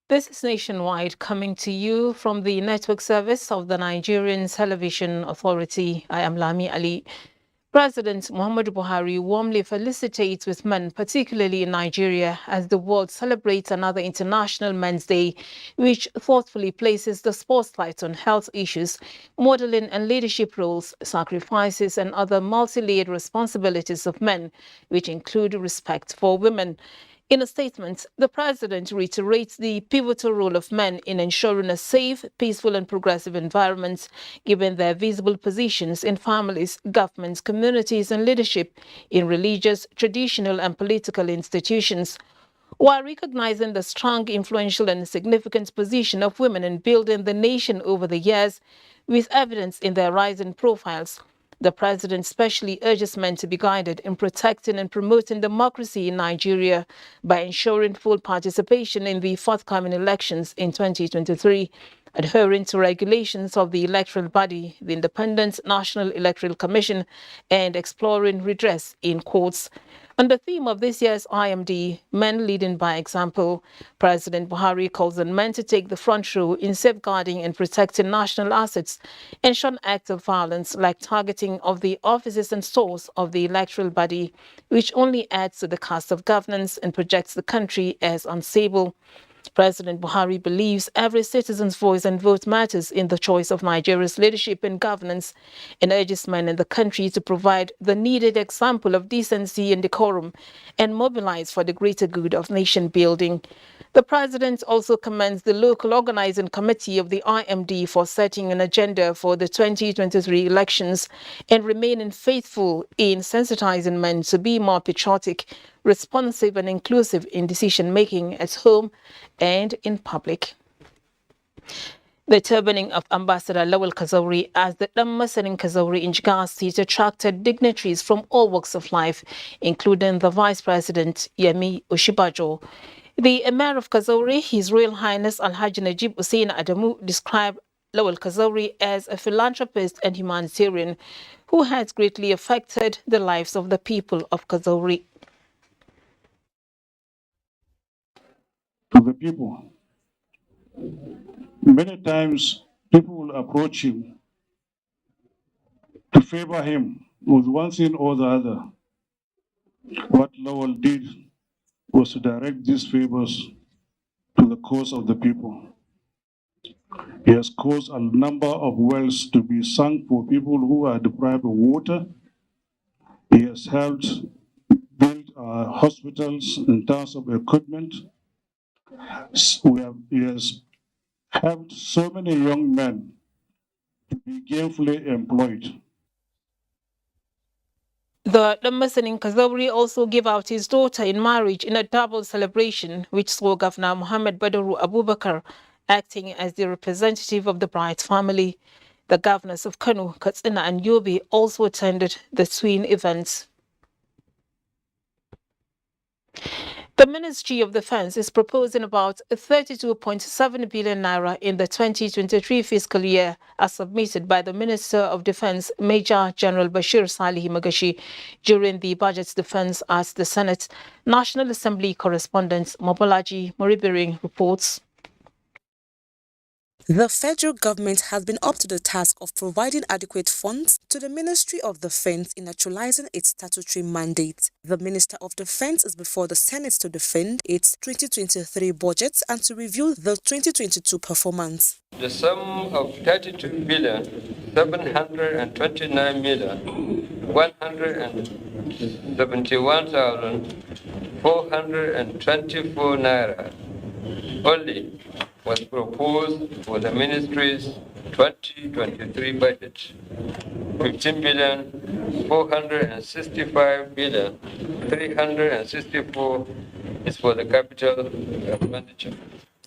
This is Nationwide, coming to you from the network service of the Nigerian Television Authority. I am Lami Ali. President Muhammadu Buhari warmly felicitates with men, particularly in Nigeria, as the world celebrates another International Men's Day, which thoughtfully places the spotlight on health issues, modeling and leadership roles, sacrifices, and other multi-layered responsibilities of men, which include respect for women. In a statement, the president reiterates the pivotal role of men in ensuring a safe, peaceful and progressive environment, given their visible positions in families, governments, communities and leadership in religious, traditional and political institutions. While recognizing the strong, influential and significant position of women in building the nation over the years, with evidence in their rising profiles, the president specially urges men to be guided in protecting and promoting democracy in Nigeria by ensuring full participation in the forthcoming elections in 2023, adhering to regulations of the electoral body, the Independent National Electoral Commission, and exploring redress in courts. On the theme of this year's IMD, Men Leading by Example, President Buhari calls on men to take the front row in safeguarding and protecting national assets and shun acts of violence like targeting of the offices and stores of the electoral body, which only adds to the cost of governance and projects the country as unstable. President Buhari believes every citizen's voice and vote matters in the choice of Nigeria's leadership and governance and urges men in the country to provide the needed example of decency and decorum and mobilize for the greater good of nation building. The president also commends the local organizing committee of the IMD for setting an agenda for the 2023 elections and remaining faithful in sensitizing men to be more patriotic, responsive and inclusive in decision-making at home and in public. The turbaning of Ambassador Lawal Kazauri as the Masanin Kazauri in Jigawa State attracted dignitaries from all walks of life, including the Vice President Yemi Oshibajo. The Emir of Kazauri, His Royal Highness Alhaji Najib Hussein Adamu, described Lawal Kazauri as a philanthropist and humanitarian who has greatly affected the lives of the people of Kazauri. To the people, many times people will approach him to favor him with one thing or the other. What Lawal did was to direct these favors to the cause of the people. He has caused a number of wells to be sunk for people who are deprived of water. He has helped build hospitals in terms of equipment. He has helped so many young men to be gainfully employed. The Masanin Kazauri also gave out his daughter in marriage in a double celebration, which saw Governor Muhammad Badaru Abubakar acting as the representative of the bride's family. The governors of Kano, Katsina and Yobe also attended the twin events. The Ministry of Defense is proposing about 32.7 billion naira in the 2023 fiscal year, as submitted by the Minister of Defense, Major General Bashir Salih Magashi, during the Budget Defense at the Senate. National Assembly correspondent Mobolaji Moribiring reports. The federal government has been up to the task of providing adequate funds to the Ministry of Defense in actualizing its statutory mandate. The Minister of Defense is before the Senate to defend its 2023 budget and to review the 2022 performance. The sum of 32,729,171,424 naira only was proposed for the ministries 2023 budget. 15,465,364 is for the capital expenditure.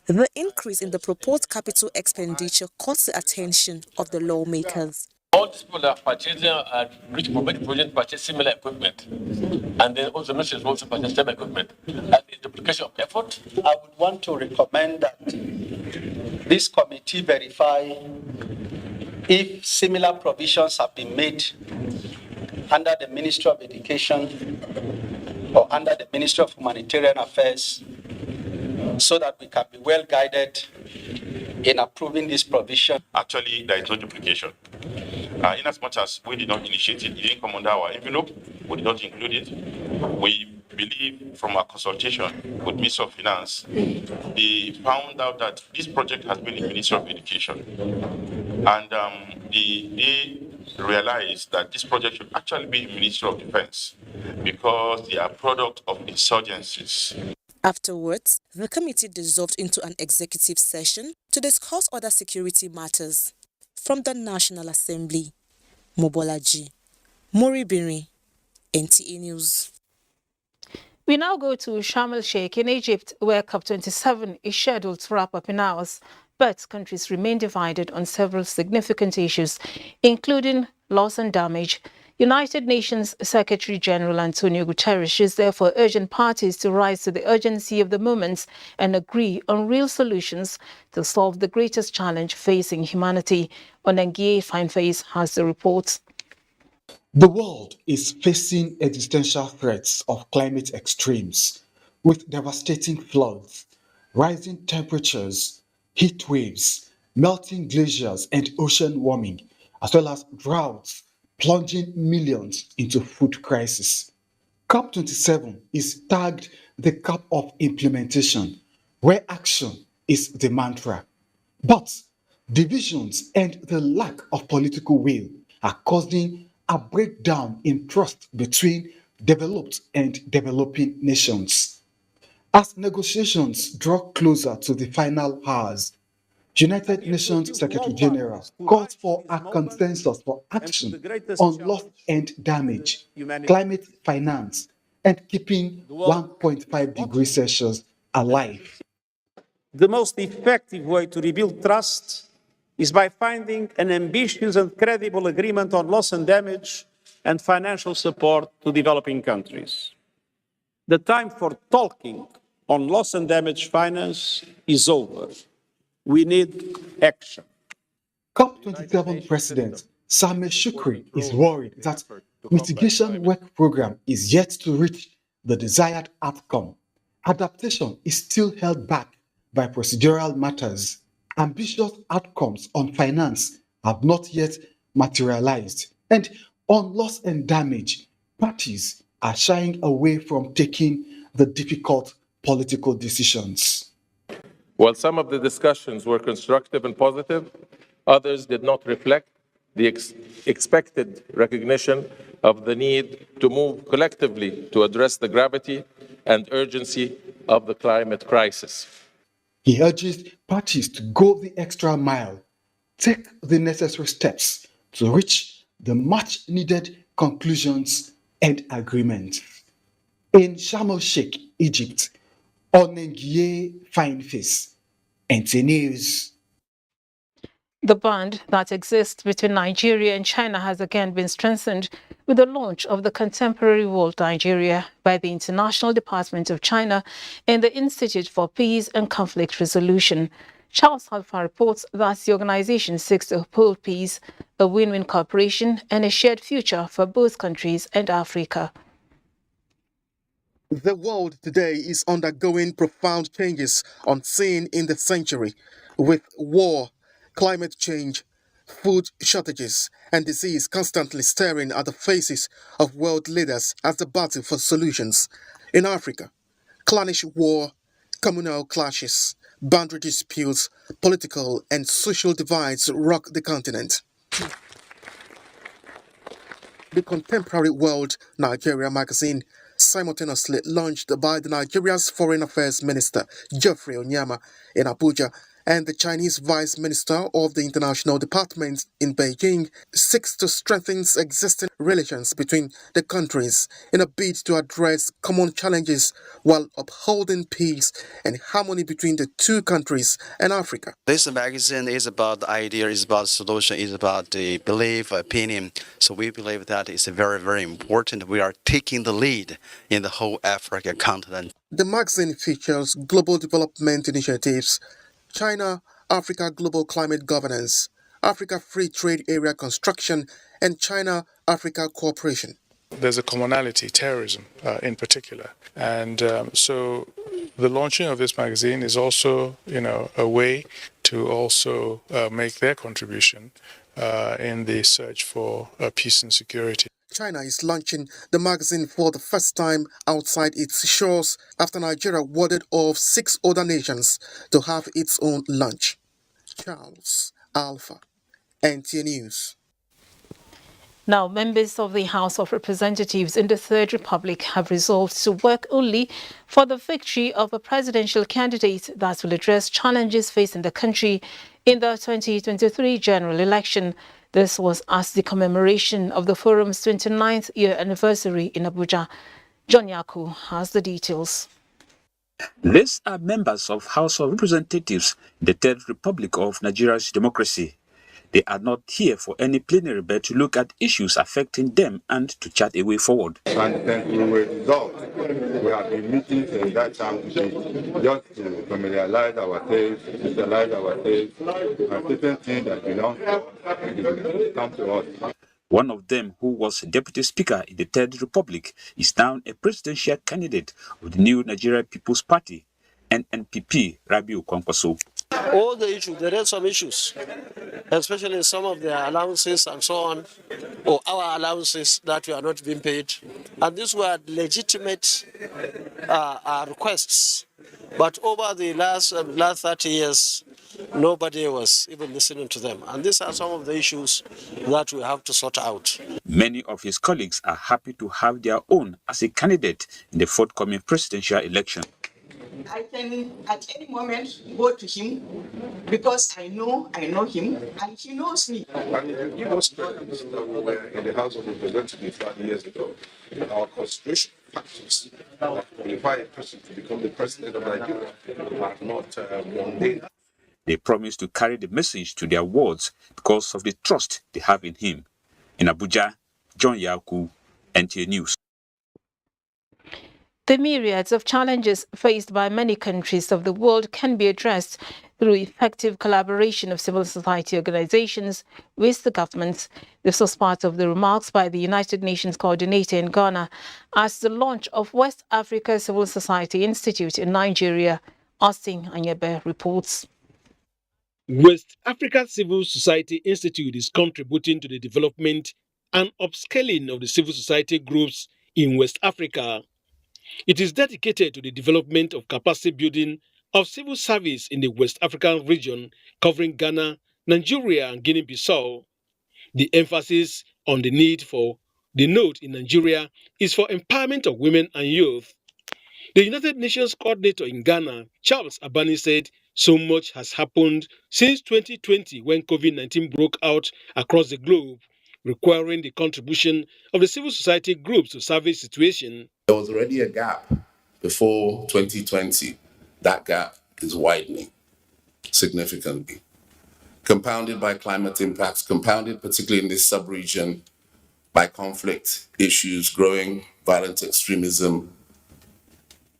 The increase in the proposed capital expenditure caught the attention of the lawmakers. All these people are purchasing, rich projects purchase similar equipment, and then also ministries also purchase similar equipment. And it's duplication of effort. I would want to recommend that this committee verify if similar provisions have been made under the Ministry of Education or under the Ministry of Humanitarian Affairs, so that we can be well guided in approving this provision. Actually, there is no duplication. In as much as we did not initiate it, it didn't come under our envelope, we did not include it. We believe from our consultation with Ministry of Finance, they found out that this project has been in Ministry of Education. And they realized that this project should actually be in Ministry of Defense because they are product of insurgencies. Afterwards, the committee dissolved into an executive session to discuss other security matters. From the National Assembly, Mobolaji, Moribiri, NTA News. We now go to Sharm el-Sheikh in Egypt, where COP27 is scheduled to wrap up in hours, but countries remain divided on several significant issues, including loss and damage. United Nations Secretary-General Antonio Guterres is therefore urging parties to rise to the urgency of the moment and agree on real solutions to solve the greatest challenge facing humanity. Onengie Fineface has the report. The world is facing existential threats of climate extremes, with devastating floods, rising temperatures, heat waves, melting glaciers, and ocean warming, as well as droughts, plunging millions into food crisis. COP27 is tagged the cup of implementation, where action is the mantra. But divisions and the lack of political will are causing a breakdown in trust between developed and developing nations. As negotiations draw closer to the final hours, United Nations Secretary-General calls for a consensus for action on loss and damage, climate finance, and keeping 1.5 degrees Celsius alive. The most effective way to rebuild trust is by finding an ambitious and credible agreement on loss and damage and financial support to developing countries. The time for talking on loss and damage finance is over. We need action. COP27 President Sameh Shukri is worried that mitigation work program is yet to reach the desired outcome. Adaptation is still held back by procedural matters. Ambitious outcomes on finance have not yet materialized. And on loss and damage, parties are shying away from taking the difficult political decisions. While some of the discussions were constructive and positive, others did not reflect the expected recognition of the need to move collectively to address the gravity and urgency of the climate crisis. He urges parties to go the extra mile, take the necessary steps to reach the much-needed conclusions and agreements. In Sharm el-Sheikh, Egypt, Onengie Fineface, NTA News. The bond that exists between Nigeria and China has again been strengthened with the launch of the Contemporary World Nigeria by the International Department of China and the Institute for Peace and Conflict Resolution. Charles Alpha reports that the organization seeks to uphold peace, a win-win cooperation, and a shared future for both countries and Africa. The world today is undergoing profound changes unseen in the century, with war, climate change, food shortages, and disease constantly staring at the faces of world leaders as they battle for solutions. In Africa, clannish war, communal clashes, boundary disputes, political and social divides rock the continent. The Contemporary World Nigeria magazine, simultaneously launched by the Nigeria's Foreign Affairs Minister Geoffrey Onyema in Abuja And the Chinese Vice Minister of the International Department in Beijing seeks to strengthen existing relations between the countries in a bid to address common challenges while upholding peace and harmony between the two countries and Africa. This magazine is about the idea, is about solution, is about the belief, opinion. So we believe that is very, very important. We are taking the lead in the whole Africa continent. The magazine features global development initiatives, China, Africa Global Climate Governance, Africa Free Trade Area Construction, and China-Africa Cooperation. There's a commonality, terrorism in particular. And so the launching of this magazine is also, a way to also make their contribution in the search for peace and security. China is launching the magazine for the first time outside its shores after Nigeria warded off 6 other nations to have its own launch. Charles Alpha, NTA News. Now, members of the House of Representatives in the Third Republic have resolved to work only for the victory of a presidential candidate that will address challenges facing the country in the 2023 general election. This was as the commemoration of the forum's 29th year anniversary in Abuja. John Yaku has the details. These are members of House of Representatives in the Third Republic of Nigeria's democracy. They are not here for any plenary but to look at issues affecting them and to chart a way forward. And then we will resolve. We have been meeting since that time just to familiarize ourselves, visualize ourselves, and certain things that belong to us come to us. One of them, who was Deputy Speaker in the Third Republic, is now a presidential candidate of the new Nigeria People's Party, NNPP, Rabiu Kwankwaso. All the issues, there are some issues, especially some of the allowances and so on, or our allowances that we are not being paid. And these were legitimate requests. But over the last 30 years, nobody was even listening to them. And these are some of the issues that we have to sort out. Many of his colleagues are happy to have their own as a candidate in the forthcoming presidential election. I can at any moment go to him because I know him and he knows me. And if you give us credit that we were in the House of Representatives 5 years ago, our constitution factors that qualify a person to become the president of Nigeria are not mundane. They promise to carry the message to their wards because of the trust they have in him. In Abuja, John Yaku, NTA News. The myriads of challenges faced by many countries of the world can be addressed through effective collaboration of civil society organizations with the governments. This was part of the remarks by the United Nations coordinator in Ghana as the launch of West Africa Civil Society Institute in Nigeria. Austin Anyebe reports. West Africa Civil Society Institute is contributing to the development and upscaling of the civil society groups in West Africa. It is dedicated to the development of capacity building of civil service in the West African region, covering Ghana, Nigeria, and Guinea-Bissau. The emphasis on the need for the node in Nigeria is for empowerment of women and youth. The United Nations coordinator in Ghana, Charles Abani, said so much has happened since 2020 when COVID-19 broke out across the globe, requiring the contribution of the civil society groups to salvage the situation. There was already a gap before 2020. That gap is widening significantly, compounded by climate impacts, compounded particularly in this sub-region by conflict issues, growing violent extremism,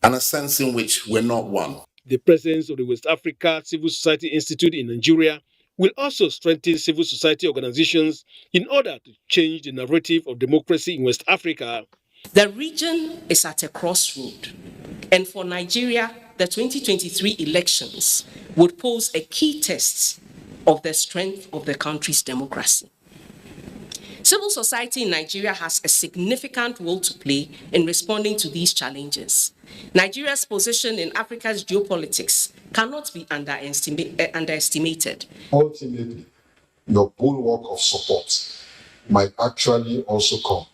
and a sense in which we're not one. The presence of the West Africa Civil Society Institute in Nigeria will also strengthen civil society organizations in order to change the narrative of democracy in West Africa. The region is at a crossroad, and for Nigeria, the 2023 elections would pose a key test of the strength of the country's democracy. Civil society in Nigeria has a significant role to play in responding to these challenges. Nigeria's position in Africa's geopolitics cannot be underestimated. Ultimately, your bulwark of support might actually also come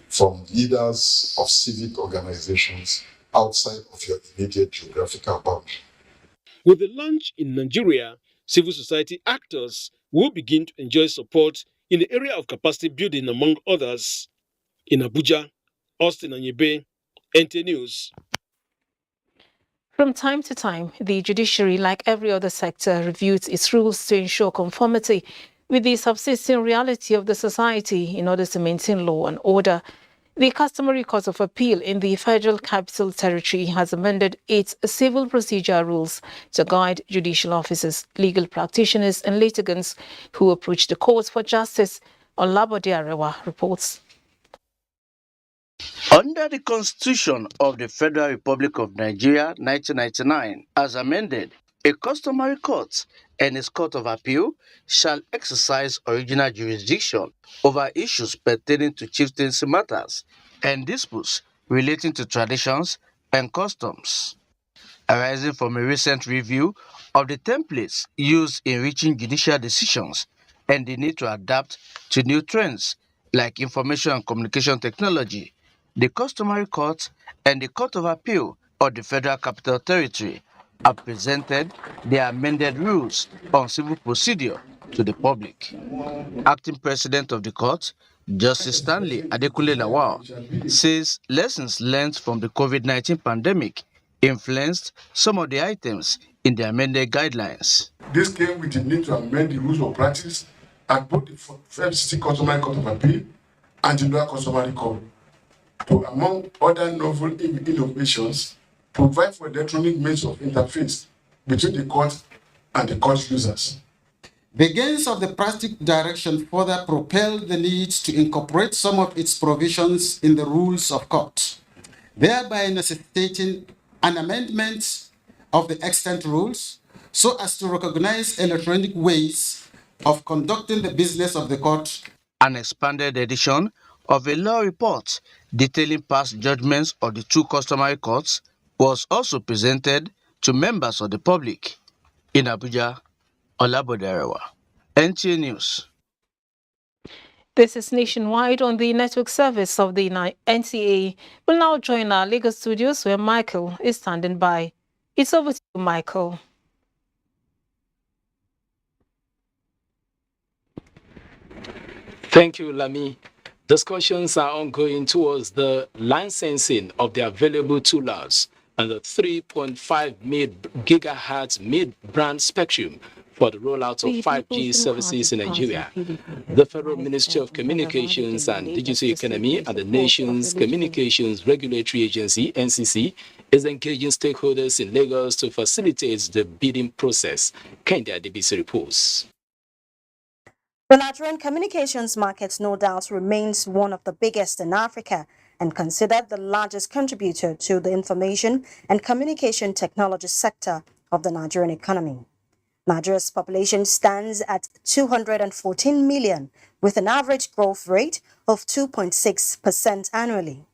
from leaders of civic organizations outside of your immediate geographical boundary. With the launch in Nigeria, civil society actors will begin to enjoy support in the area of capacity building, among others. In Abuja, Austin Anyebe, NTA News. From time to time, the judiciary, like every other sector, reviews its rules to ensure conformity with the subsisting reality of the society in order to maintain law and order. The Customary Court of Appeal in the Federal Capital Territory has amended its civil procedure rules to guide judicial officers, legal practitioners and litigants who approach the courts for justice. Olabode Arewa reports. Under the Constitution of the Federal Republic of Nigeria, 1999, as amended, a customary court and its court of appeal shall exercise original jurisdiction over issues pertaining to chieftaincy matters and disputes relating to traditions and customs. Arising from a recent review of the templates used in reaching judicial decisions and the need to adapt to new trends like information and communication technology, the Customary Court and the Court of Appeal of the Federal Capital Territory have presented their amended rules on civil procedure to the public. Acting President of the Court, Justice Stanley Adekunle Lawal, says lessons learned from the COVID-19 pandemic influenced some of the items in the amended guidelines. This came with the need to amend the rules of practice at both the First Customary Court of Appeal and the Lower Customary Court to, among other novel innovations, provide for electronic means of interface between the court and the court users. The gains of the practical direction further propelled the need to incorporate some of its provisions in the rules of court, thereby necessitating an amendment of the extant rules so as to recognize electronic ways of conducting the business of the court. An expanded edition of a law report detailing past judgments of the two customary courts was also presented to members of the public. In Abuja, Olabode Arewa, NTA News. This is Nationwide on the network service of the NTA. We'll now join our Lagos studios where Michael is standing by. It's over to you, Michael. Thank you, Lami. Discussions are ongoing towards the licensing of the available toolers and the 3.5 gigahertz mid-band spectrum for the rollout of 5G services in Nigeria. The Federal Ministry of Communications and Digital Economy and the nation's Communications Regulatory Agency, NCC, is engaging stakeholders in Lagos to facilitate the bidding process. Kenya DBC reports. The Nigerian communications market no doubt remains one of the biggest in Africa and considered the largest contributor to the information and communication technology sector of the Nigerian economy. Nigeria's population stands at 214 million, with an average growth rate of 2.6% annually.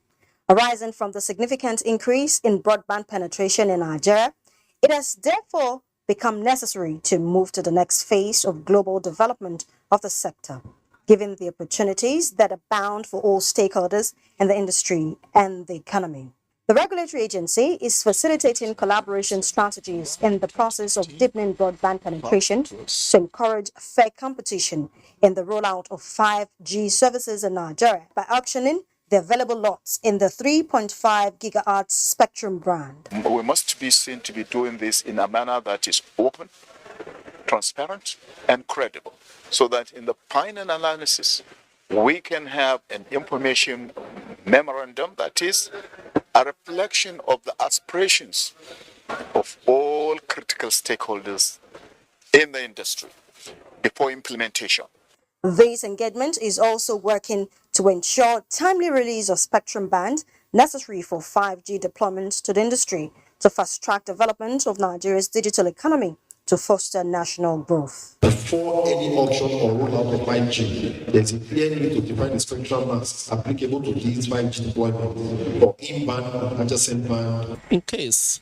Arising from the significant increase in broadband penetration in Nigeria, it has therefore become necessary to move to the next phase of global development of the sector, given the opportunities that abound for all stakeholders in the industry and the economy. The regulatory agency is facilitating collaboration strategies in the process of deepening broadband penetration to encourage fair competition in the rollout of 5G services in Nigeria by auctioning the available lots in the 3.5 gigahertz spectrum band. We must be seen to be doing this in a manner that is open, transparent, and credible, so that in the final analysis, we can have an information memorandum that is a reflection of the aspirations of all critical stakeholders in the industry before implementation. This engagement is also working to ensure timely release of spectrum band necessary for 5G deployments to the industry to fast-track development of Nigeria's digital economy to foster national growth. Before any auction or rollout of 5G, there's a clear need to define the spectrum bands applicable to these 5G deployments or in-band and adjacent band. In case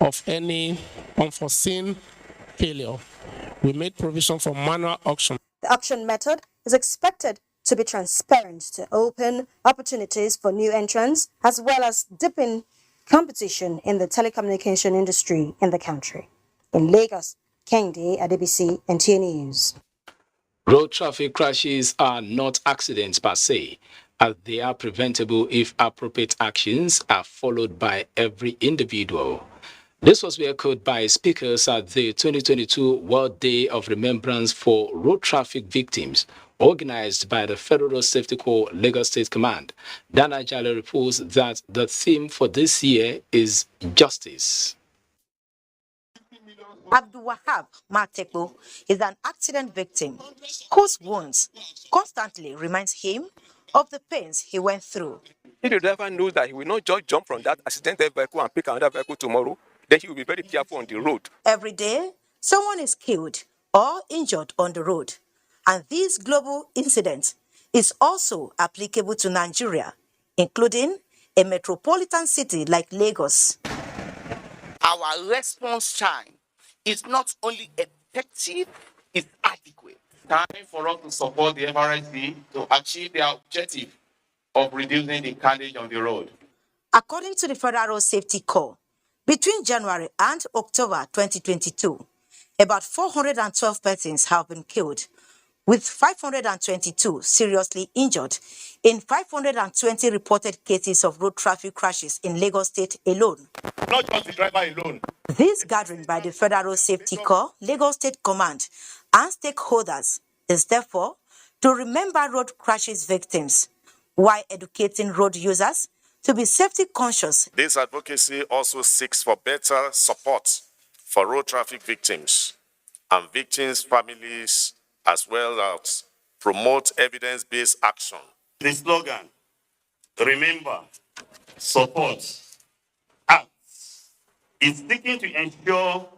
of any unforeseen failure, we made provision for manual auction. The auction method is expected to be transparent to open opportunities for new entrants as well as deepen competition in the telecommunication industry in the country. In Lagos, Kende Adebisi, NTA News. Road traffic crashes are not accidents per se, as they are preventable if appropriate actions are followed by every individual. This was echoed by speakers at the 2022 World Day of Remembrance for Road Traffic Victims, organized by the Federal Road Safety Corps Lagos State Command. Dana Jale reports that the theme for this year is justice. Abdul Wahab Matepo is an accident victim whose wounds constantly reminds him of the pains he went through. If the driver knows that he will not just jump from that accidented vehicle and pick another vehicle tomorrow, then he will be very careful on the road. Every day, someone is killed or injured on the road. And this global incident is also applicable to Nigeria, including a metropolitan city like Lagos. Our response time is not only effective, it's adequate. Time for us to support the FRSC to achieve their objective of reducing the carnage on the road. According to the Federal Road Safety Corps, between January and October 2022, about 412 persons have been killed, with 522 seriously injured in 520 reported cases of road traffic crashes in Lagos State alone. Not just the driver alone. This gathering by the Federal Road Safety Corps, Lagos State Command, and stakeholders is therefore to remember road crashes victims while educating road users to be safety conscious. This advocacy also seeks for better support for road traffic victims and victims' families, as well as promote evidence-based action. The slogan, remember, support, act, is seeking to ensure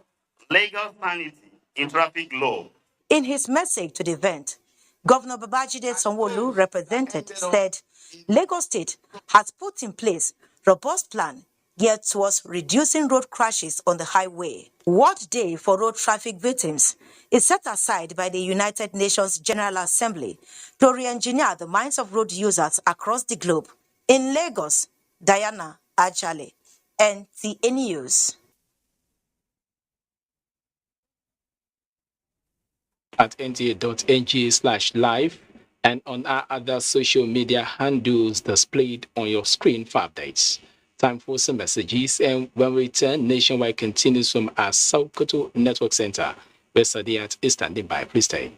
legal sanity in traffic law. In his message to the event, Governor Babajide Sanwo-Olu said Lagos State has put in place a robust plan geared towards reducing road crashes on the highway. World Day for Road Traffic Victims is set aside by the United Nations General Assembly to re-engineer the minds of road users across the globe. In Lagos, Diana Ajale, NTA News. At nta.ng/live and on our other social media handles displayed on your screen for updates. Time for some messages, and when we return, Nationwide continues from our Sokoto Network Center, where Sadiat is standing by. Please stay.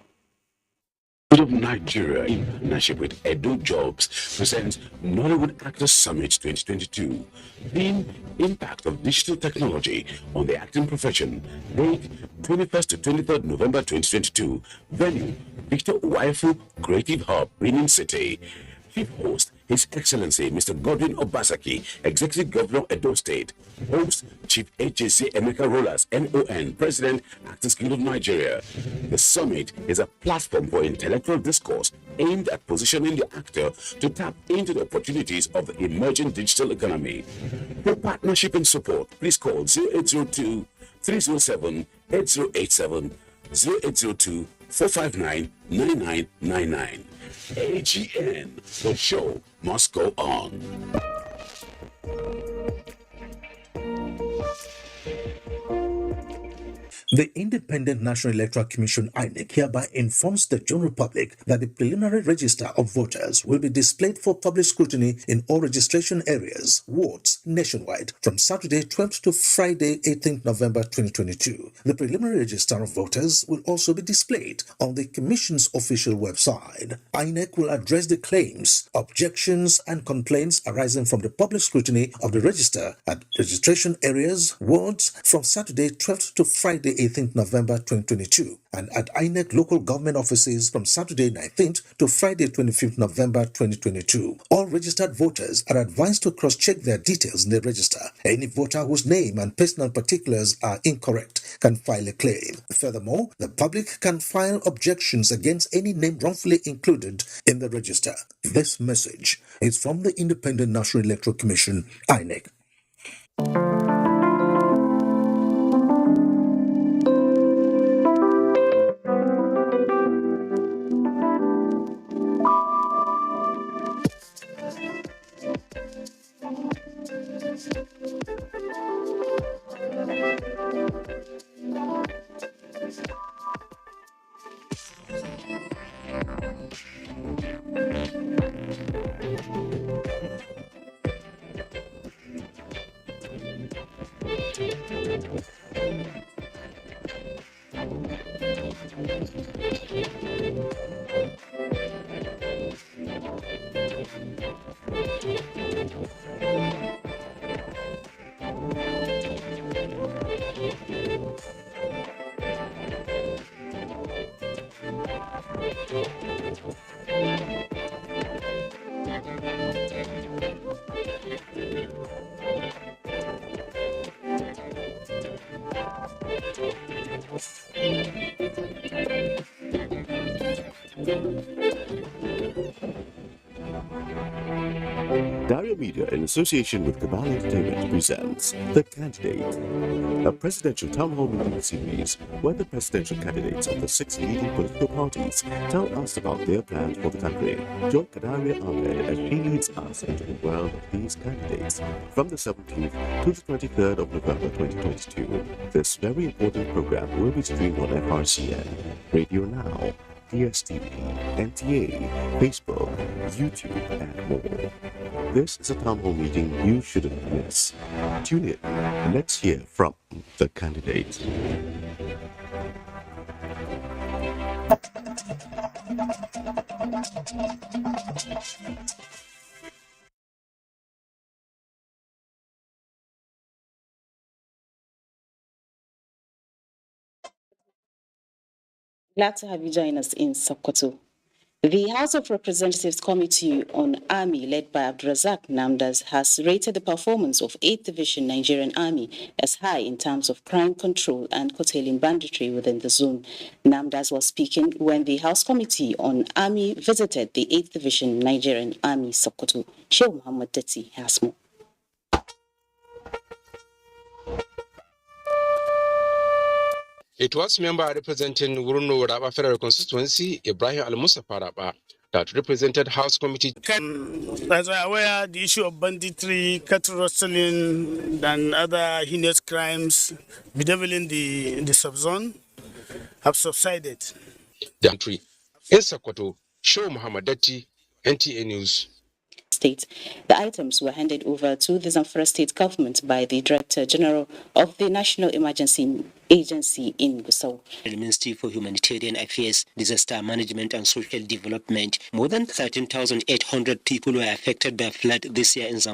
Of Nigeria, in partnership with Edo Jobs, presents Nollywood Actors Summit 2022. Theme: Impact of Digital Technology on the Acting Profession. Date: 21st to 23rd November 2022. Venue: Victor Waifu Creative Hub, Benin City. Chief host: His Excellency Mr. Godwin Obasaki, Executive Governor Edo State. Host: Chief HJC Emeka Rollers, NON, President, Actors Guild of Nigeria. The summit is a platform for intellectual discourse aimed at positioning the actor to tap into the opportunities of the emerging digital economy. For partnership and support, please call 0802 307 8087, 0802 459 9999. AGN, the show must go on. The Independent National Electoral Commission (INEC) hereby informs the general public that the preliminary register of voters will be displayed for public scrutiny in all registration areas, wards, nationwide, from Saturday 12th to Friday 18th November 2022. The preliminary register of voters will also be displayed on the Commission's official website. INEC will address the claims, objections, and complaints arising from the public scrutiny of the register at registration areas, wards, from Saturday 12th to Friday 18th November 2022, and at INEC local government offices from Saturday 19th to Friday 25th November 2022. All registered voters are advised to cross-check their details in the register. Any voter whose name and personal particulars are incorrect can file a claim. Furthermore, the public can file objections against any name wrongfully included in the register. This message is from the Independent National Electoral Commission, INEC. Dario Media, in association with Cabal Entertainment, presents The Candidate, a presidential town hall meeting series where the presidential candidates of the 6 leading political parties tell us about their plans for the country. Join Kadaria Ahmed as she leads us into the world of these candidates from the 17th to the 23rd of November 2022. This very important program will be streamed on FRCN, Radio Now, DSTV, NTA, Facebook, YouTube, and more. This is a town hall meeting you shouldn't miss. Tune in. Let's hear from the candidate. Glad to have you join us in Sokoto. The House of Representatives Committee on Army, led by Abdulrazak Namdaz, has rated the performance of 8th Division Nigerian Army as high in terms of crime control and curtailing banditry within the zone. Namdaz was speaking when the House Committee on Army visited the 8th Division Nigerian Army, Sokoto. Sheikh Muhammad Dati has more. It was member representing Wuruno Raba Federal Constituency, Ibrahim Al-Mustafa Raba, that represented House Committee. As I'm aware, the issue of banditry, cattle rustling, and other heinous crimes bedeviling the subzone have subsided. The country in Sokoto, Sheikh Muhammad Dati, NTA News. State. The items were handed over to the Zamfara State government by the Director General of the National Emergency Agency in Gusau. The Ministry for Humanitarian Affairs, Disaster Management and Social Development. More than 13,800 people were affected by flood this year in Zamfara.